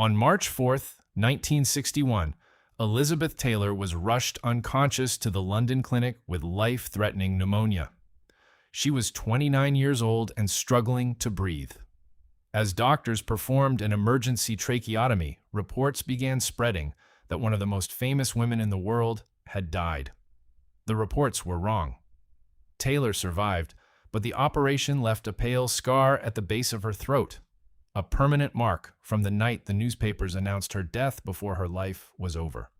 On March 4th, 1961, Elizabeth Taylor was rushed unconscious to the London clinic with life-threatening pneumonia. She was 29 years old and struggling to breathe. As doctors performed an emergency tracheotomy, reports began spreading that one of the most famous women in the world had died. The reports were wrong. Taylor survived, but the operation left a pale scar at the base of her throat, a permanent mark from the night the newspapers announced her death before her life was over.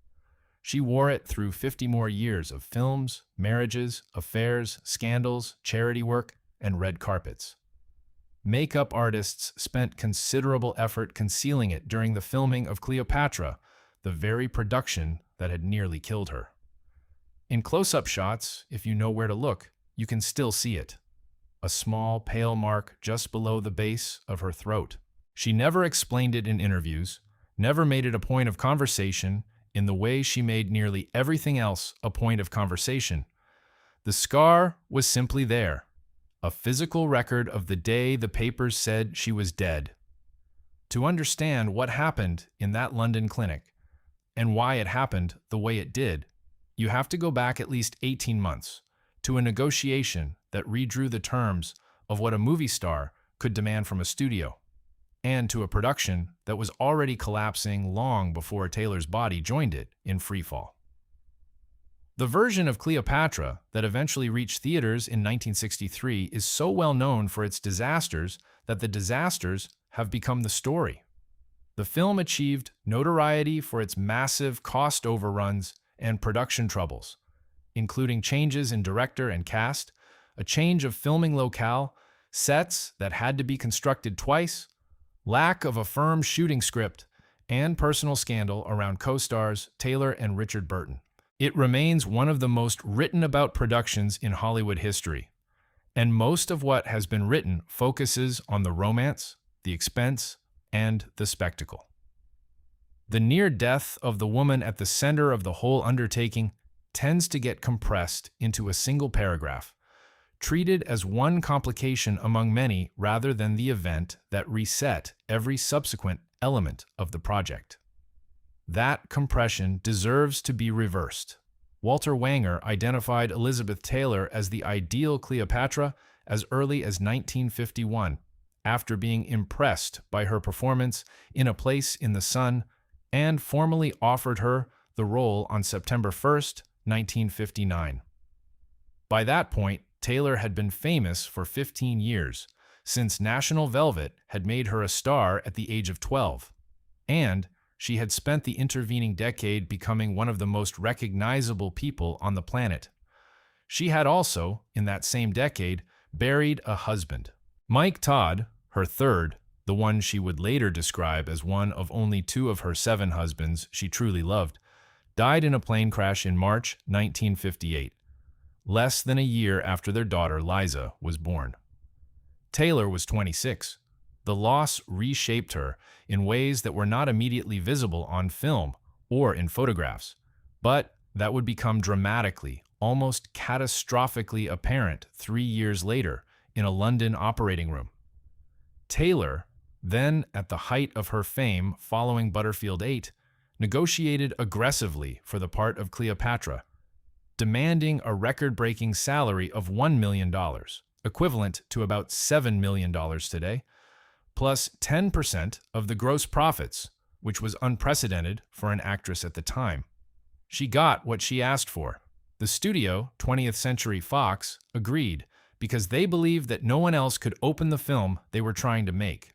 She wore it through 50 more years of films, marriages, affairs, scandals, charity work, and red carpets. Makeup artists spent considerable effort concealing it during the filming of Cleopatra, the very production that had nearly killed her. In close-up shots, if you know where to look, you can still see it. A small, pale mark just below the base of her throat. She never explained it in interviews, never made it a point of conversation in the way she made nearly everything else a point of conversation. The scar was simply there, a physical record of the day the papers said she was dead. To understand what happened in that London clinic, and why it happened the way it did, you have to go back at least 18 months to a negotiation that redrew the terms of what a movie star could demand from a studio, and to a production that was already collapsing long before Taylor's body joined it in freefall. The version of Cleopatra that eventually reached theaters in 1963 is so well known for its disasters that the disasters have become the story. The film achieved notoriety for its massive cost overruns and production troubles, including changes in director and cast, a change of filming locale, sets that had to be constructed twice, lack of a firm shooting script, and personal scandal around co-stars Taylor and Richard Burton. It remains one of the most written-about productions in Hollywood history, and most of what has been written focuses on the romance, the expense, and the spectacle. The near death of the woman at the center of the whole undertaking tends to get compressed into a single paragraph, treated as one complication among many rather than the event that reset every subsequent element of the project. That compression deserves to be reversed. Walter Wanger identified Elizabeth Taylor as the ideal Cleopatra as early as 1951, after being impressed by her performance in A Place in the Sun, and formally offered her the role on September 1st, 1959. By that point, Taylor had been famous for 15 years, since National Velvet had made her a star at the age of 12, and she had spent the intervening decade becoming one of the most recognizable people on the planet. She had also, in that same decade, buried a husband. Mike Todd, her third, the one she would later describe as one of only 2 of her 7 husbands she truly loved, died in a plane crash in March 1958, less than a year after their daughter Liza was born. Taylor was 26. The loss reshaped her in ways that were not immediately visible on film or in photographs, but that would become dramatically, almost catastrophically apparent 3 years later in a London operating room. Taylor, then at the height of her fame following Butterfield 8, negotiated aggressively for the part of Cleopatra, demanding a record-breaking salary of $1 million, equivalent to about $7 million today, plus 10% of the gross profits, which was unprecedented for an actress at the time. She got what she asked for. The studio, 20th Century Fox, agreed because they believed that no one else could open the film they were trying to make.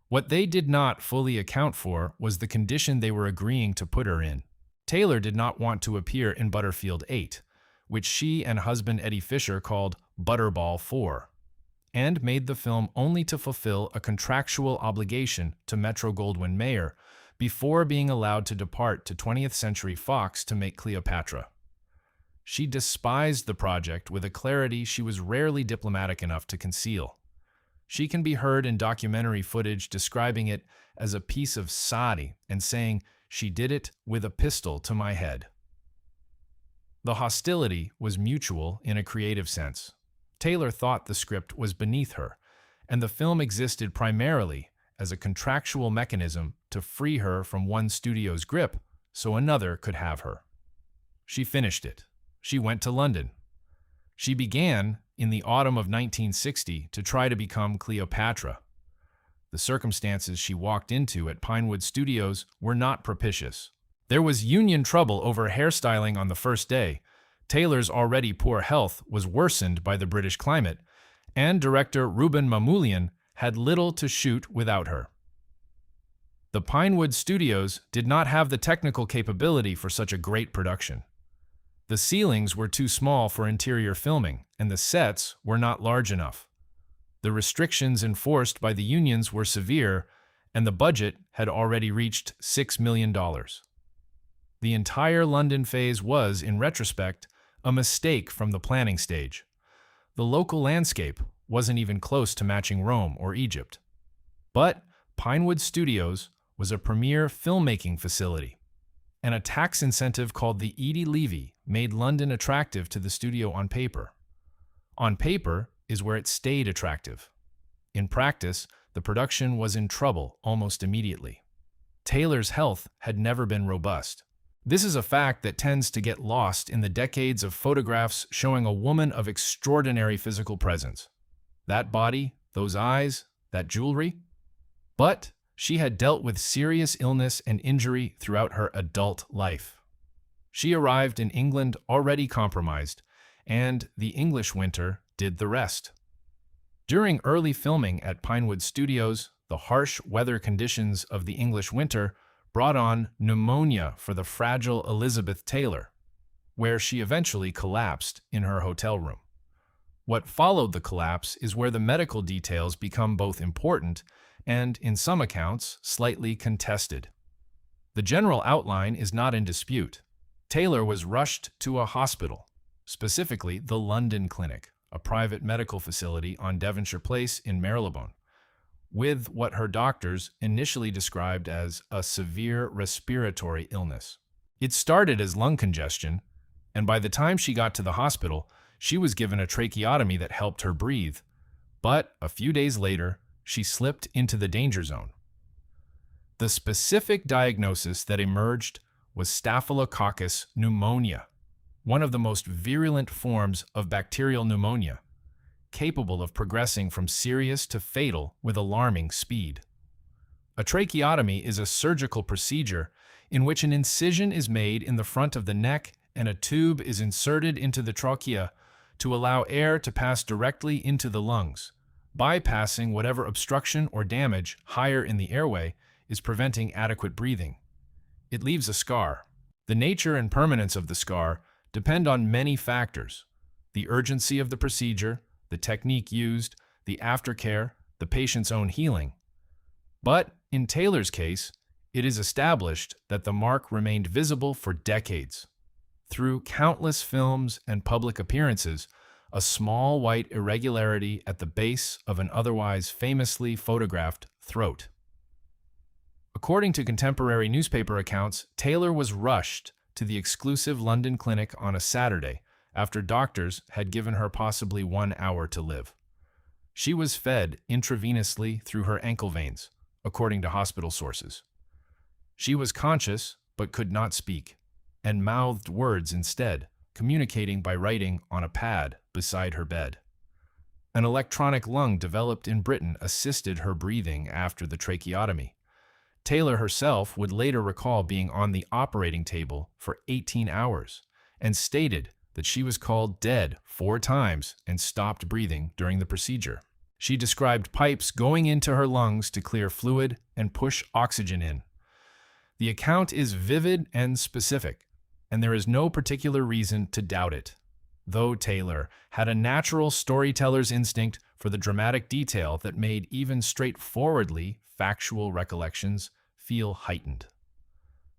What they did not fully account for was the condition they were agreeing to put her in. Taylor did not want to appear in Butterfield 8, which she and husband Eddie Fisher called Butterball 4, and made the film only to fulfill a contractual obligation to Metro-Goldwyn-Mayer before being allowed to depart to 20th Century Fox to make Cleopatra. She despised the project with a clarity she was rarely diplomatic enough to conceal. She can be heard in documentary footage describing it as a piece of sadi and saying, "She did it with a pistol to my head." The hostility was mutual in a creative sense. Taylor thought the script was beneath her, and the film existed primarily as a contractual mechanism to free her from one studio's grip so another could have her. She finished it. She went to London. She began, in the autumn of 1960, to try to become Cleopatra. The circumstances she walked into at Pinewood Studios were not propitious. There was union trouble over hairstyling on the first day. Taylor's already poor health was worsened by the British climate, and director Ruben Mamoulian had little to shoot without her. The Pinewood Studios did not have the technical capability for such a great production. The ceilings were too small for interior filming, and the sets were not large enough. The restrictions enforced by the unions were severe, and the budget had already reached $6 million. The entire London phase was, in retrospect, a mistake from the planning stage. The local landscape wasn't even close to matching Rome or Egypt. But Pinewood Studios was a premier filmmaking facility, and a tax incentive called the Edie Levy made London attractive to the studio on paper. On paper is where it stayed attractive. In practice, the production was in trouble almost immediately. Taylor's health had never been robust. This is a fact that tends to get lost in the decades of photographs showing a woman of extraordinary physical presence. That body, those eyes, that jewelry. But she had dealt with serious illness and injury throughout her adult life. She arrived in England already compromised, and the English winter did the rest. During early filming at Pinewood Studios, the harsh weather conditions of the English winter brought on pneumonia for the fragile Elizabeth Taylor, where she eventually collapsed in her hotel room. What followed the collapse is where the medical details become both important and, in some accounts, slightly contested. The general outline is not in dispute. Taylor was rushed to a hospital, specifically the London Clinic, a private medical facility on Devonshire Place in Marylebone, with what her doctors initially described as a severe respiratory illness. It started as lung congestion, and by the time she got to the hospital, she was given a tracheotomy that helped her breathe. But a few days later, she slipped into the danger zone. The specific diagnosis that emerged was Staphylococcus pneumonia, one of the most virulent forms of bacterial pneumonia, capable of progressing from serious to fatal with alarming speed. A tracheotomy is a surgical procedure in which an incision is made in the front of the neck and a tube is inserted into the trachea to allow air to pass directly into the lungs, bypassing whatever obstruction or damage higher in the airway is preventing adequate breathing. It leaves a scar. The nature and permanence of the scar depend on many factors: the urgency of the procedure, the technique used, the aftercare, the patient's own healing. But in Taylor's case, it is established that the mark remained visible for decades. Through countless films and public appearances, a small white irregularity at the base of an otherwise famously photographed throat. According to contemporary newspaper accounts, Taylor was rushed to the exclusive London clinic on a Saturday after doctors had given her possibly 1 hour to live. She was fed intravenously through her ankle veins, according to hospital sources. She was conscious but could not speak, and mouthed words instead, communicating by writing on a pad beside her bed. An electronic lung developed in Britain assisted her breathing after the tracheotomy. Taylor herself would later recall being on the operating table for 18 hours and stated that she was called dead 4 times and stopped breathing during the procedure. She described pipes going into her lungs to clear fluid and push oxygen in. The account is vivid and specific, and there is no particular reason to doubt it, though Taylor had a natural storyteller's instinct for the dramatic detail that made even straightforwardly factual recollections feel heightened.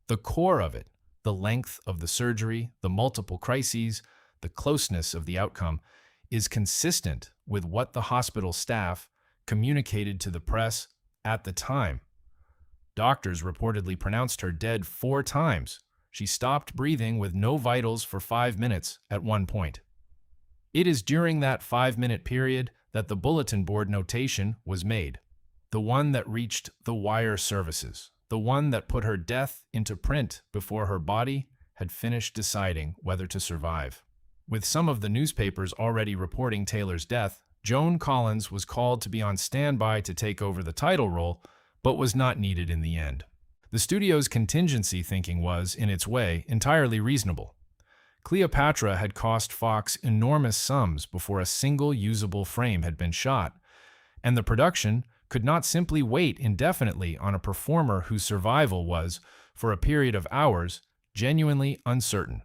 The core of it, the length of the surgery, the multiple crises, the closeness of the outcome, is consistent with what the hospital staff communicated to the press at the time. Doctors reportedly pronounced her dead 4 times. She stopped breathing with no vitals for 5 minutes at one point. It is during that 5-minute period that the bulletin board notation was made, the one that reached the wire services, the one that put her death into print before her body had finished deciding whether to survive. With some of the newspapers already reporting Taylor's death, Joan Collins was called to be on standby to take over the title role, but was not needed in the end. The studio's contingency thinking was, in its way, entirely reasonable. Cleopatra had cost Fox enormous sums before a single usable frame had been shot, and the production could not simply wait indefinitely on a performer whose survival was, for a period of hours, genuinely uncertain.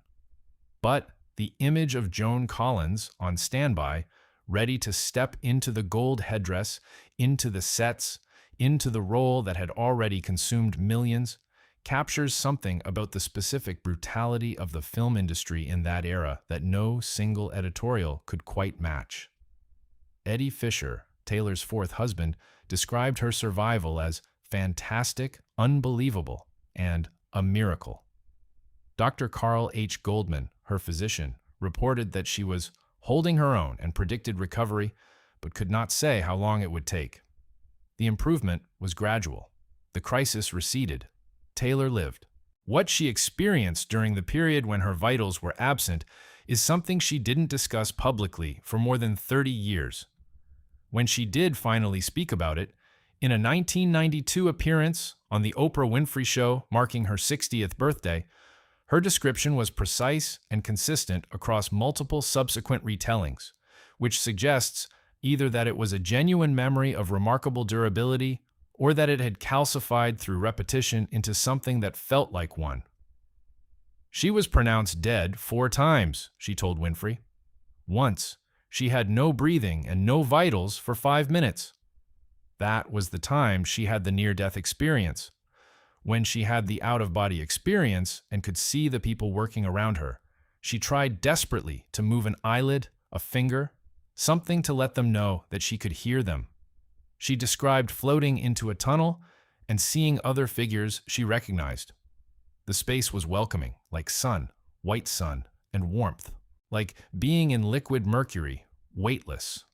But the image of Joan Collins on standby, ready to step into the gold headdress, into the sets, into the role that had already consumed millions, captures something about the specific brutality of the film industry in that era that no single editorial could quite match. Eddie Fisher, Taylor's fourth husband, described her survival as fantastic, unbelievable, and a miracle. Dr. Carl H. Goldman, her physician, reported that she was holding her own and predicted recovery, but could not say how long it would take. The improvement was gradual. The crisis receded. Taylor lived. What she experienced during the period when her vitals were absent is something she didn't discuss publicly for more than 30 years. When she did finally speak about it, in a 1992 appearance on The Oprah Winfrey Show marking her 60th birthday, her description was precise and consistent across multiple subsequent retellings, which suggests either that it was a genuine memory of remarkable durability or that it had calcified through repetition into something that felt like one. She was pronounced dead 4 times, she told Winfrey. Once, she had no breathing and no vitals for 5 minutes. That was the time she had the near-death experience. When she had the out-of-body experience and could see the people working around her, she tried desperately to move an eyelid, a finger, something to let them know that she could hear them. She described floating into a tunnel and seeing other figures she recognized. The space was welcoming, like sun, white sun, and warmth, like being in liquid mercury, weightless.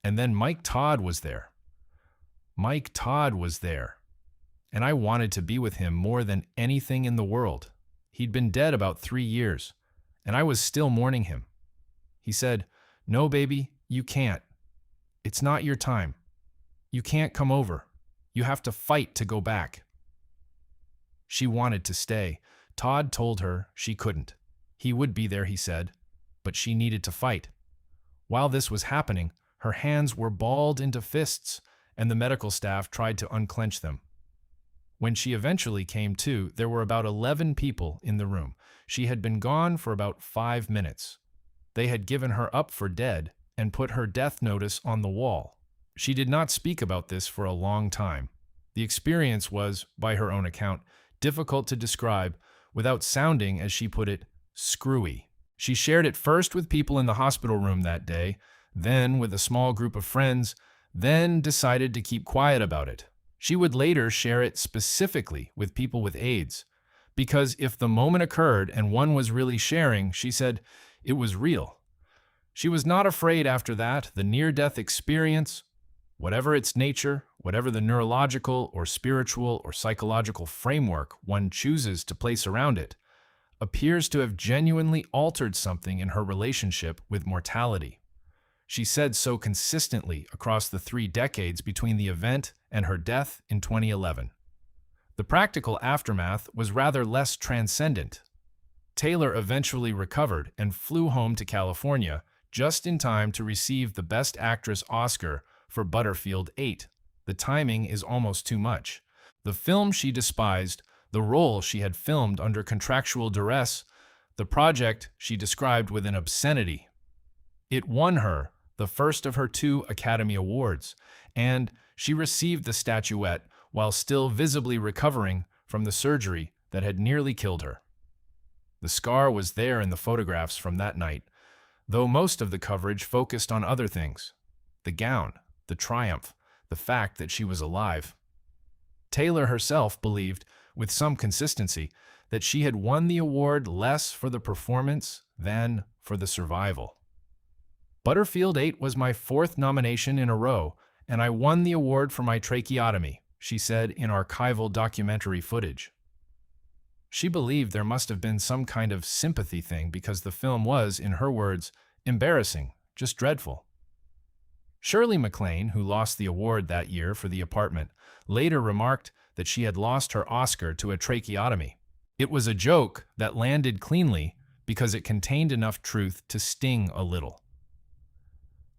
And then Mike Todd was there. Mike Todd was there. And I wanted to be with him more than anything in the world. He'd been dead about 3 years, and I was still mourning him. He said, "No, baby, you can't. It's not your time. You can't come over. You have to fight to go back." She wanted to stay. Todd told her she couldn't. He would be there, he said, but she needed to fight. While this was happening, her hands were balled into fists, and the medical staff tried to unclench them. When she eventually came to, there were about 11 people in the room. She had been gone for about 5 minutes. They had given her up for dead and put her death notice on the wall. She did not speak about this for a long time. The experience was, by her own account, difficult to describe without sounding, as she put it, screwy. She shared it first with people in the hospital room that day, then with a small group of friends, then decided to keep quiet about it. She would later share it specifically with people with AIDS, because if the moment occurred and one was really sharing, she said, it was real. She was not afraid after that. The near-death experience, whatever its nature, whatever the neurological or spiritual or psychological framework one chooses to place around it, appears to have genuinely altered something in her relationship with mortality. She said so consistently across the 3 decades between the event and her death in 2011. The practical aftermath was rather less transcendent. Taylor eventually recovered and flew home to California just in time to receive the Best Actress Oscar for Butterfield 8. The timing is almost too much. The film she despised, the role she had filmed under contractual duress, the project she described with an obscenity. It won her the first of her 2 Academy Awards, and she received the statuette while still visibly recovering from the surgery that had nearly killed her. The scar was there in the photographs from that night, though most of the coverage focused on other things: the gown, the triumph, the fact that she was alive. Taylor herself believed, with some consistency, that she had won the award less for the performance than for the survival. Butterfield 8 was my 4th nomination in a row, and I won the award for my tracheotomy. she said in archival documentary footage. She believed there must have been some kind of sympathy thing because the film was, in her words, embarrassing, just dreadful. Shirley MacLaine, who lost the award that year for The Apartment, later remarked that she had lost her Oscar to a tracheotomy. It was a joke that landed cleanly because it contained enough truth to sting a little.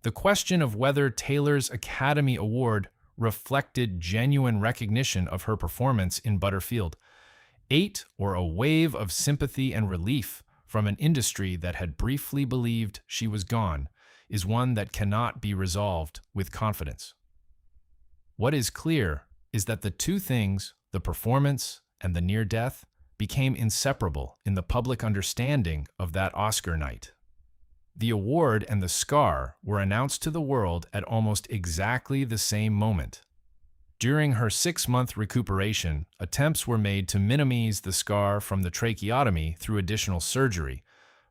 The question of whether Taylor's Academy Award reflected genuine recognition of her performance in Butterfield, or a wave of sympathy and relief from an industry that had briefly believed she was gone, is one that cannot be resolved with confidence. What is clear is that the two things, the performance and the near death, became inseparable in the public understanding of that Oscar night. The award and the scar were announced to the world at almost exactly the same moment. During her 6-month recuperation, attempts were made to minimize the scar from the tracheotomy through additional surgery,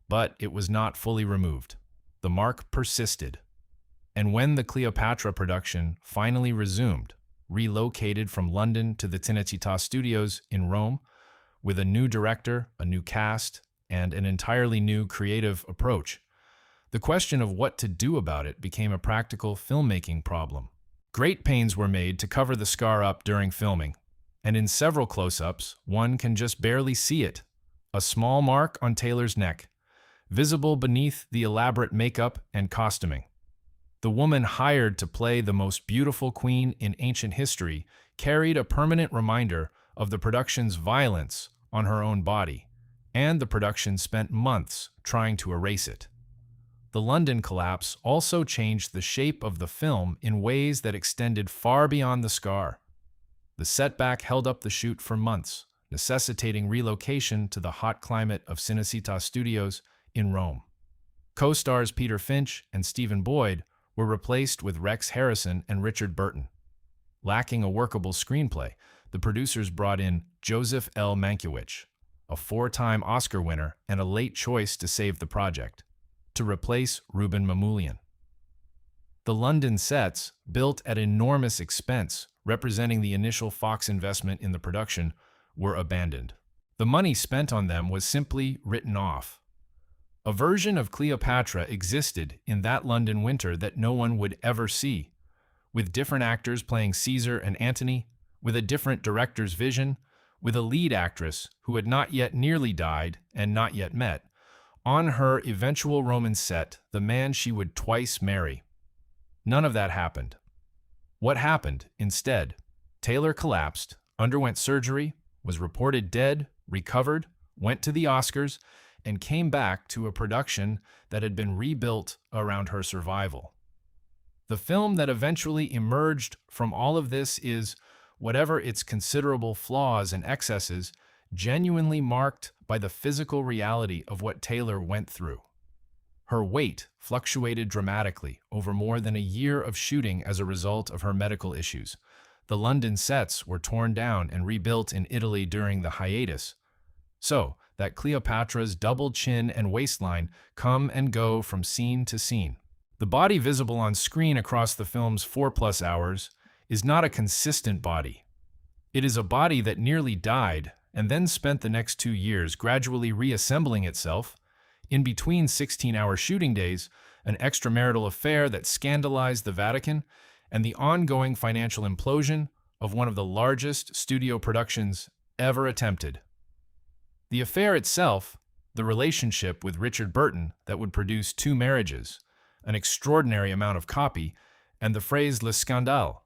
but it was not fully removed. The mark persisted. And when the Cleopatra production finally resumed, relocated from London to the Cinecittà Studios in Rome, with a new director, a new cast, and an entirely new creative approach, the question of what to do about it became a practical filmmaking problem. Great pains were made to cover the scar up during filming, and in several close-ups, one can just barely see it. A small mark on Taylor's neck, visible beneath the elaborate makeup and costuming. The woman hired to play the most beautiful queen in ancient history carried a permanent reminder of the production's violence on her own body, and the production spent months trying to erase it. The London collapse also changed the shape of the film in ways that extended far beyond the scar. The setback held up the shoot for months, necessitating relocation to the hot climate of Cinecittà Studios in Rome. Co-stars Peter Finch and Stephen Boyd were replaced with Rex Harrison and Richard Burton. Lacking a workable screenplay, the producers brought in Joseph L. Mankiewicz, a 4-time Oscar winner and a late choice to save the project, to replace Ruben Mamoulian. The London sets, built at enormous expense, representing the initial Fox investment in the production, were abandoned. The money spent on them was simply written off. A version of Cleopatra existed in that London winter that no one would ever see, with different actors playing Caesar and Antony, with a different director's vision, with a lead actress who had not yet nearly died and not yet met, on her eventual Roman set, the man she would twice marry. None of that happened. What happened instead? Taylor collapsed, underwent surgery, was reported dead, recovered, went to the Oscars, and came back to a production that had been rebuilt around her survival. The film that eventually emerged from all of this is, whatever its considerable flaws and excesses, genuinely marked by the physical reality of what Taylor went through. Her weight fluctuated dramatically over more than a year of shooting as a result of her medical issues. The London sets were torn down and rebuilt in Italy during the hiatus, so that Cleopatra's double chin and waistline come and go from scene to scene. The body visible on screen across the film's 4+ hours is not a consistent body. It is a body that nearly died and then spent the next 2 years gradually reassembling itself, in between 16-hour shooting days, an extramarital affair that scandalized the Vatican, and the ongoing financial implosion of one of the largest studio productions ever attempted. The affair itself, the relationship with Richard Burton that would produce 2 marriages, an extraordinary amount of copy, and the phrase Le Scandale,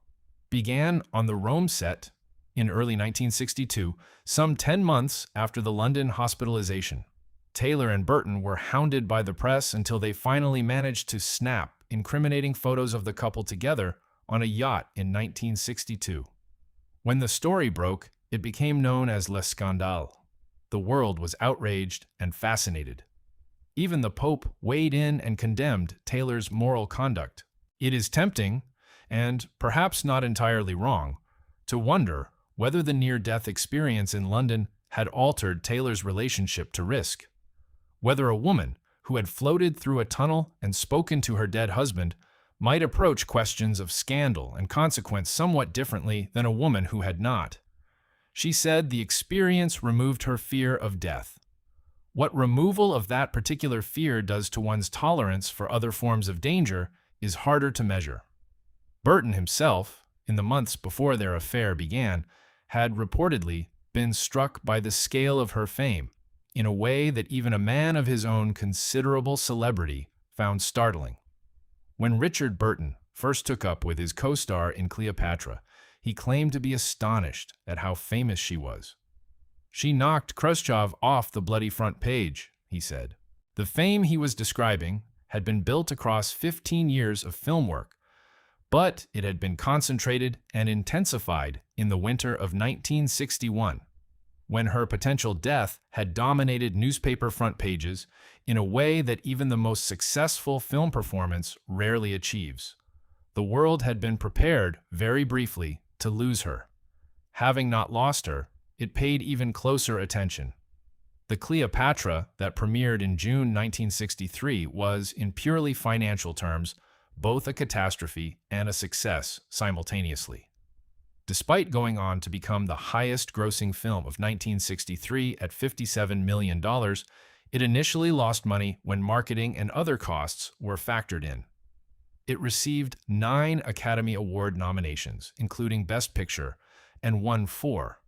began on the Rome set in early 1962, some 10 months after the London hospitalization. Taylor and Burton were hounded by the press until they finally managed to snap incriminating photos of the couple together on a yacht in 1962. When the story broke, it became known as Le Scandale. The world was outraged and fascinated. Even the Pope weighed in and condemned Taylor's moral conduct. It is tempting, and perhaps not entirely wrong, to wonder whether the near-death experience in London had altered Taylor's relationship to risk. Whether a woman who had floated through a tunnel and spoken to her dead husband might approach questions of scandal and consequence somewhat differently than a woman who had not. She said the experience removed her fear of death. What removal of that particular fear does to one's tolerance for other forms of danger is harder to measure. Burton himself, in the months before their affair began, had reportedly been struck by the scale of her fame in a way that even a man of his own considerable celebrity found startling. When Richard Burton first took up with his co-star in Cleopatra, he claimed to be astonished at how famous she was. "She knocked Khrushchev off the bloody front page," he said. The fame he was describing had been built across 15 years of film work, but it had been concentrated and intensified in the winter of 1961, when her potential death had dominated newspaper front pages in a way that even the most successful film performance rarely achieves. The world had been prepared, very briefly, to lose her. Having not lost her, it paid even closer attention. The Cleopatra that premiered in June 1963 was, in purely financial terms, both a catastrophe and a success simultaneously. Despite going on to become the highest-grossing film of 1963 at $57 million, it initially lost money when marketing and other costs were factored in. It received 9 Academy Award nominations, including Best Picture, and won 4: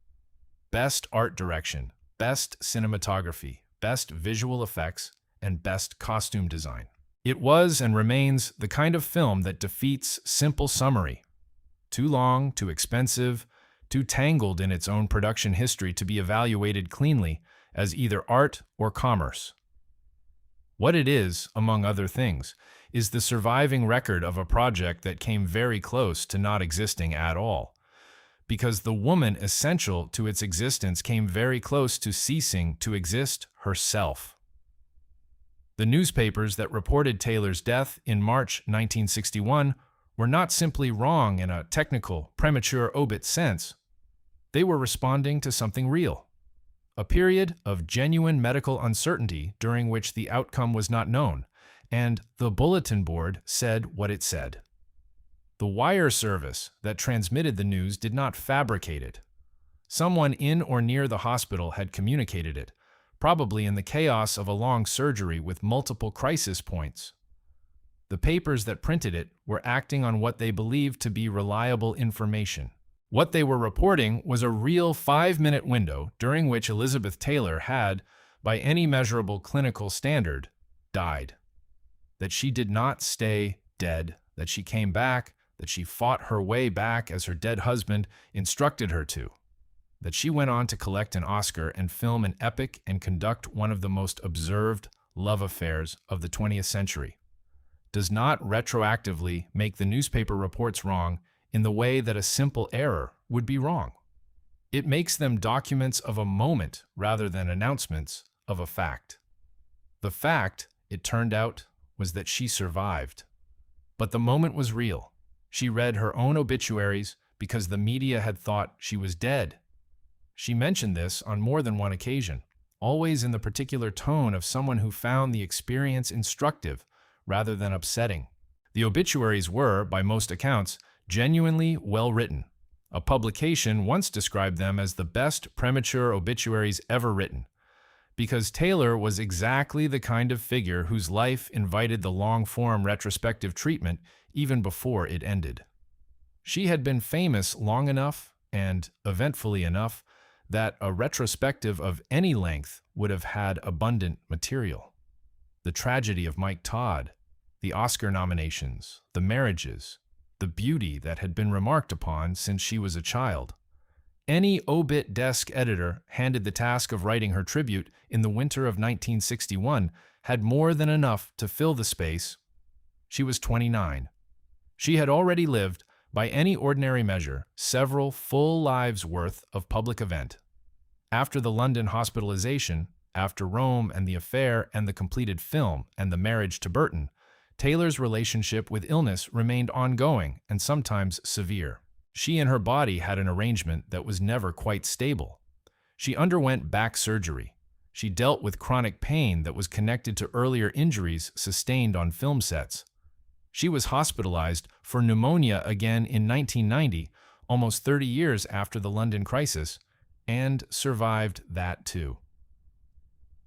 Best Art Direction, Best Cinematography, Best Visual Effects, and Best Costume Design. It was and remains the kind of film that defeats simple summary. Too long, too expensive, too tangled in its own production history to be evaluated cleanly as either art or commerce. What it is, among other things, is the surviving record of a project that came very close to not existing at all, because the woman essential to its existence came very close to ceasing to exist herself. The newspapers that reported Taylor's death in March 1961 were not simply wrong in a technical, premature obit sense. They were responding to something real. A period of genuine medical uncertainty during which the outcome was not known, and the bulletin board said what it said. The wire service that transmitted the news did not fabricate it. Someone in or near the hospital had communicated it, probably in the chaos of a long surgery with multiple crisis points. The papers that printed it were acting on what they believed to be reliable information. What they were reporting was a real 5-minute window during which Elizabeth Taylor had, by any measurable clinical standard, died. That she did not stay dead, that she came back, that she fought her way back as her dead husband instructed her to, that she went on to collect an Oscar and film an epic and conduct one of the most observed love affairs of the 20th century, does not retroactively make the newspaper reports wrong in the way that a simple error would be wrong. It makes them documents of a moment rather than announcements of a fact. The fact, it turned out, was that she survived. But the moment was real. She read her own obituaries because the media had thought she was dead. She mentioned this on more than one occasion, always in the particular tone of someone who found the experience instructive rather than upsetting. The obituaries were, by most accounts, genuinely well written. A publication once described them as the best premature obituaries ever written, because Taylor was exactly the kind of figure whose life invited the long-form retrospective treatment even before it ended. She had been famous long enough and eventfully enough that a retrospective of any length would have had abundant material. The tragedy of Mike Todd, the Oscar nominations, the marriages, the beauty that had been remarked upon since she was a child. Any obit desk editor handed the task of writing her tribute in the winter of 1961 had more than enough to fill the space. She was 29. She had already lived, by any ordinary measure, several full lives' worth of public event. After the London hospitalization, after Rome and the affair and the completed film and the marriage to Burton, Taylor's relationship with illness remained ongoing and sometimes severe. She and her body had an arrangement that was never quite stable. She underwent back surgery. She dealt with chronic pain that was connected to earlier injuries sustained on film sets. She was hospitalized for pneumonia again in 1990, almost 30 years after the London crisis, and survived that too.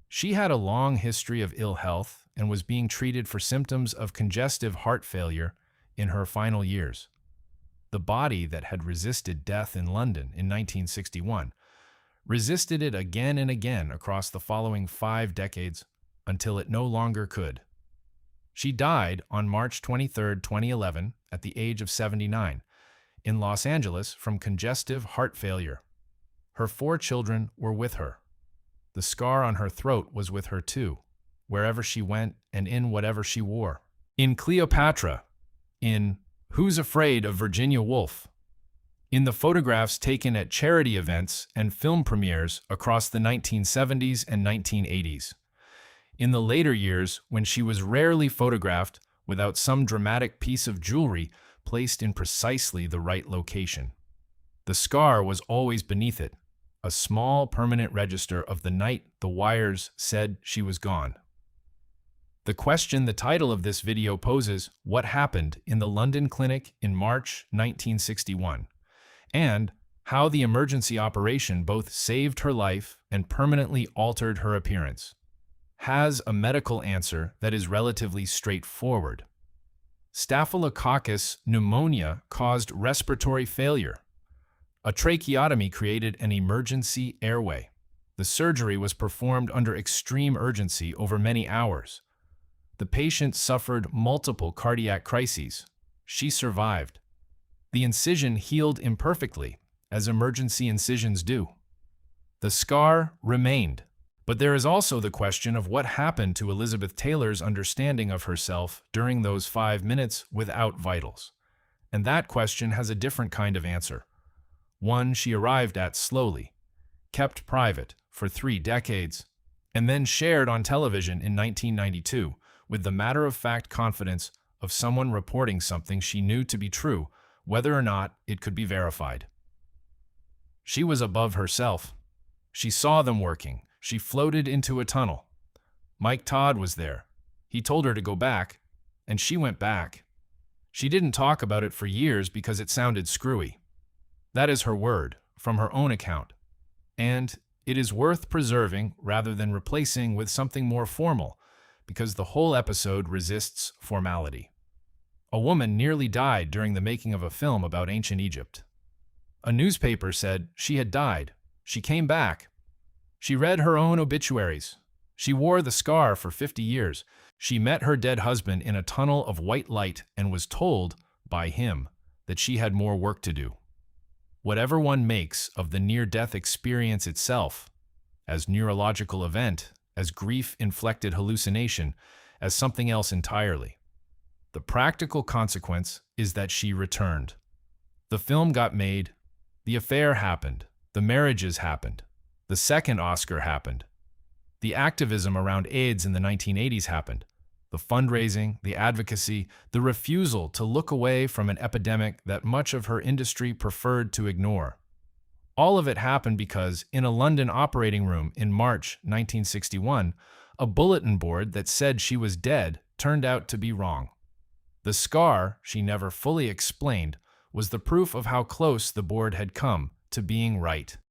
She had a long history of ill health and was being treated for symptoms of congestive heart failure in her final years. The body that had resisted death in London in 1961 resisted it again and again across the following 5 decades until it no longer could. She died on March 23, 2011, at the age of 79, in Los Angeles from congestive heart failure. Her 4 children were with her. The scar on her throat was with her too, wherever she went and in whatever she wore. In Cleopatra, in Who's Afraid of Virginia Woolf, in the photographs taken at charity events and film premieres across the 1970s and 1980s. In the later years, when she was rarely photographed without some dramatic piece of jewelry placed in precisely the right location. The scar was always beneath it, a small permanent register of the night the wires said she was gone. The question the title of this video poses, what happened in the London clinic in March 1961, and how the emergency operation both saved her life and permanently altered her appearance, has a medical answer that is relatively straightforward. Staphylococcus pneumonia caused respiratory failure. A tracheotomy created an emergency airway. The surgery was performed under extreme urgency over many hours. The patient suffered multiple cardiac crises. She survived. The incision healed imperfectly, as emergency incisions do. The scar remained. But there is also the question of what happened to Elizabeth Taylor's understanding of herself during those 5 minutes without vitals. And that question has a different kind of answer. One she arrived at slowly, kept private for 3 decades, and then shared on television in 1992 with the matter-of-fact confidence of someone reporting something she knew to be true, whether or not it could be verified. She was above herself. She saw them working. She floated into a tunnel. Mike Todd was there. He told her to go back, and she went back. She didn't talk about it for years because it sounded screwy. That is her word, from her own account. And it is worth preserving rather than replacing with something more formal, because the whole episode resists formality. A woman nearly died during the making of a film about ancient Egypt. A newspaper said she had died. She came back. She read her own obituaries. She wore the scar for 50 years. She met her dead husband in a tunnel of white light and was told by him that she had more work to do. Whatever one makes of the near-death experience itself, as neurological event, as grief-inflected hallucination, as something else entirely, the practical consequence is that she returned. The film got made, the affair happened, the marriages happened. The second Oscar happened. The activism around AIDS in the 1980s happened. The fundraising, the advocacy, the refusal to look away from an epidemic that much of her industry preferred to ignore. All of it happened because, in a London operating room in March 1961, a bulletin board that said she was dead turned out to be wrong. The scar, she never fully explained, was the proof of how close the board had come to being right.